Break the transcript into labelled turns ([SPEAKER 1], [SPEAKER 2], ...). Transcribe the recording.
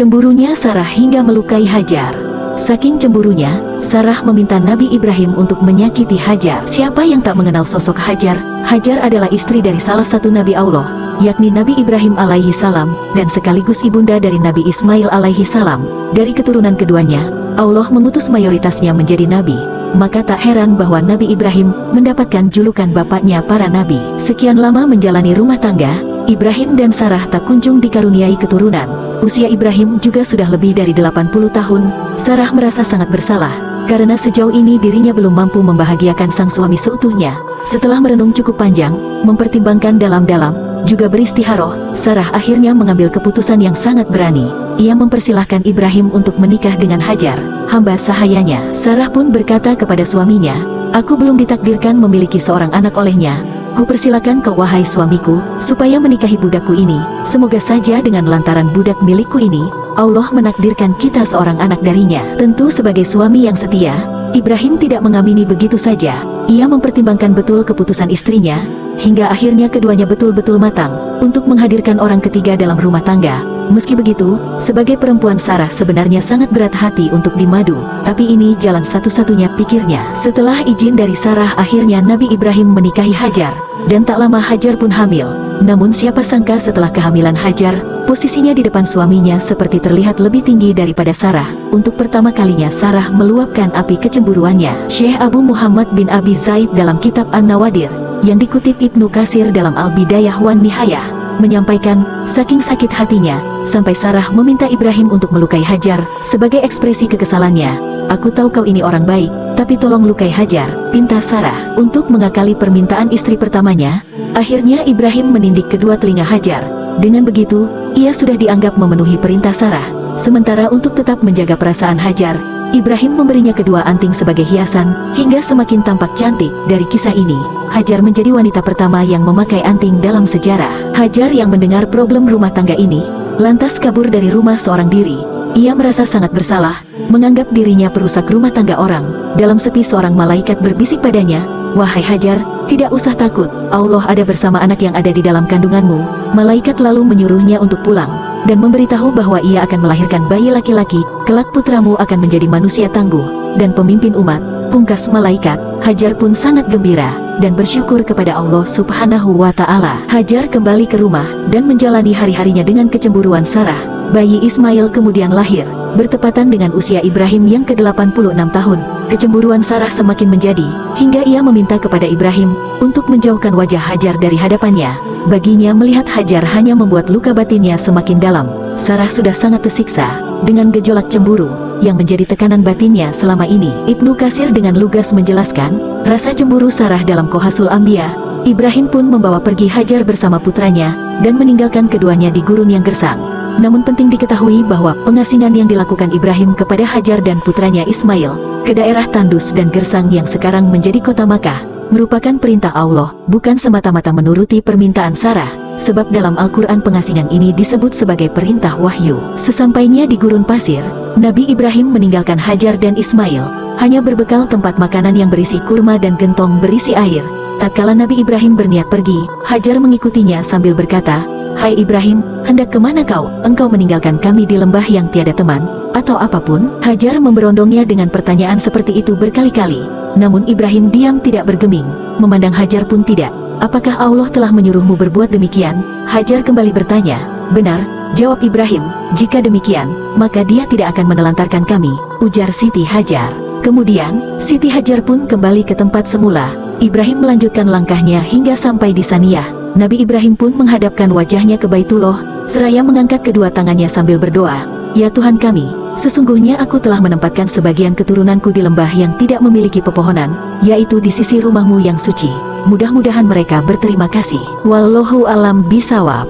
[SPEAKER 1] Cemburunya Sarah hingga melukai Hajar. Saking cemburunya, Sarah meminta Nabi Ibrahim untuk menyakiti Hajar. Siapa yang tak mengenal sosok Hajar? Hajar adalah istri dari salah satu Nabi Allah, yakni Nabi Ibrahim alaihi salam, dan sekaligus ibunda dari Nabi Ismail alaihi salam. Dari keturunan keduanya, Allah mengutus mayoritasnya menjadi nabi. Maka tak heran bahwa Nabi Ibrahim mendapatkan julukan bapaknya para nabi. Sekian lama menjalani rumah tangga, Ibrahim dan Sarah tak kunjung dikaruniai keturunan. Usia Ibrahim juga sudah lebih dari 80 tahun. Sarah merasa sangat bersalah, karena sejauh ini dirinya belum mampu membahagiakan sang suami seutuhnya. Setelah merenung cukup panjang, mempertimbangkan dalam-dalam, juga beristiharoh, Sarah akhirnya mengambil keputusan yang sangat berani. Ia mempersilahkan Ibrahim untuk menikah dengan Hajar, hamba sahayanya. Sarah pun berkata kepada suaminya, "Aku belum ditakdirkan memiliki seorang anak olehnya. Kupersilakan kau wahai suamiku, supaya menikahi budakku ini. Semoga saja dengan lantaran budak milikku ini, Allah menakdirkan kita seorang anak darinya." Tentu sebagai suami yang setia, Ibrahim tidak mengamini begitu saja. Ia mempertimbangkan betul keputusan istrinya, hingga akhirnya keduanya betul-betul matang untuk menghadirkan orang ketiga dalam rumah tangga. Meski begitu, sebagai perempuan Sarah sebenarnya sangat berat hati untuk dimadu, tapi ini jalan satu-satunya pikirnya. Setelah izin dari Sarah, akhirnya Nabi Ibrahim menikahi Hajar, dan tak lama Hajar pun hamil. Namun siapa sangka setelah kehamilan Hajar, posisinya di depan suaminya seperti terlihat lebih tinggi daripada Sarah. Untuk pertama kalinya Sarah meluapkan api kecemburuannya. Syekh Abu Muhammad bin Abi Zaid dalam kitab An-Nawadir, yang dikutip Ibnu Katsir dalam Al-Bidayah wan Nihayah, menyampaikan, saking sakit hatinya, sampai Sarah meminta Ibrahim untuk melukai Hajar, sebagai ekspresi kekesalannya. "Aku tahu kau ini orang baik, tapi tolong lukai Hajar," pinta Sarah. Untuk mengakali permintaan istri pertamanya, akhirnya Ibrahim menindik kedua telinga Hajar. Dengan begitu, ia sudah dianggap memenuhi perintah Sarah. Sementara untuk tetap menjaga perasaan Hajar, Ibrahim memberinya kedua anting sebagai hiasan, hingga semakin tampak cantik. Dari kisah ini, Hajar menjadi wanita pertama yang memakai anting dalam sejarah. Hajar yang mendengar problem rumah tangga ini, lantas kabur dari rumah seorang diri. Ia merasa sangat bersalah, menganggap dirinya perusak rumah tangga orang. Dalam sepi seorang malaikat berbisik padanya, "Wahai Hajar, tidak usah takut, Allah ada bersama anak yang ada di dalam kandunganmu." Malaikat lalu menyuruhnya untuk pulang, dan memberitahu bahwa ia akan melahirkan bayi laki-laki. "Kelak putramu akan menjadi manusia tangguh dan pemimpin umat," pungkas malaikat. Hajar pun sangat gembira dan bersyukur kepada Allah Subhanahu wa Ta'ala. Hajar kembali ke rumah dan menjalani hari-harinya dengan kecemburuan Sarah. Bayi Ismail kemudian lahir, bertepatan dengan usia Ibrahim yang ke-86 tahun. Kecemburuan Sarah semakin menjadi, hingga ia meminta kepada Ibrahim untuk menjauhkan wajah Hajar dari hadapannya. Baginya melihat Hajar hanya membuat luka batinnya semakin dalam. Sarah sudah sangat tersiksa dengan gejolak cemburu yang menjadi tekanan batinnya selama ini. Ibnu Katsir dengan lugas menjelaskan, rasa cemburu Sarah dalam Qasasul Anbiya. Ibrahim pun membawa pergi Hajar bersama putranya, dan meninggalkan keduanya di gurun yang gersang. Namun penting diketahui bahwa pengasingan yang dilakukan Ibrahim kepada Hajar dan putranya Ismail ke daerah tandus dan gersang yang sekarang menjadi kota Makkah, merupakan perintah Allah, bukan semata-mata menuruti permintaan Sarah. Sebab dalam Al-Quran pengasingan ini disebut sebagai perintah wahyu. Sesampainya di gurun pasir, Nabi Ibrahim meninggalkan Hajar dan Ismail, hanya berbekal tempat makanan yang berisi kurma dan gentong berisi air. Tatkala Nabi Ibrahim berniat pergi, Hajar mengikutinya sambil berkata, "Hai Ibrahim, hendak kemana kau? Engkau meninggalkan kami di lembah yang tiada teman, atau apapun?" Hajar memberondongnya dengan pertanyaan seperti itu berkali-kali. Namun Ibrahim diam tidak bergeming, memandang Hajar pun tidak. "Apakah Allah telah menyuruhmu berbuat demikian?" Hajar kembali bertanya. "Benar," jawab Ibrahim, "jika demikian, maka dia tidak akan menelantarkan kami," ujar Siti Hajar. Kemudian, Siti Hajar pun kembali ke tempat semula. Ibrahim melanjutkan langkahnya hingga sampai di Saniyah. Nabi Ibrahim pun menghadapkan wajahnya ke Baitullah, seraya mengangkat kedua tangannya sambil berdoa, "Ya Tuhan kami, sesungguhnya aku telah menempatkan sebagian keturunanku di lembah yang tidak memiliki pepohonan, yaitu di sisi rumahmu yang suci. Mudah-mudahan mereka berterima kasih. Wallahu alam bisawab."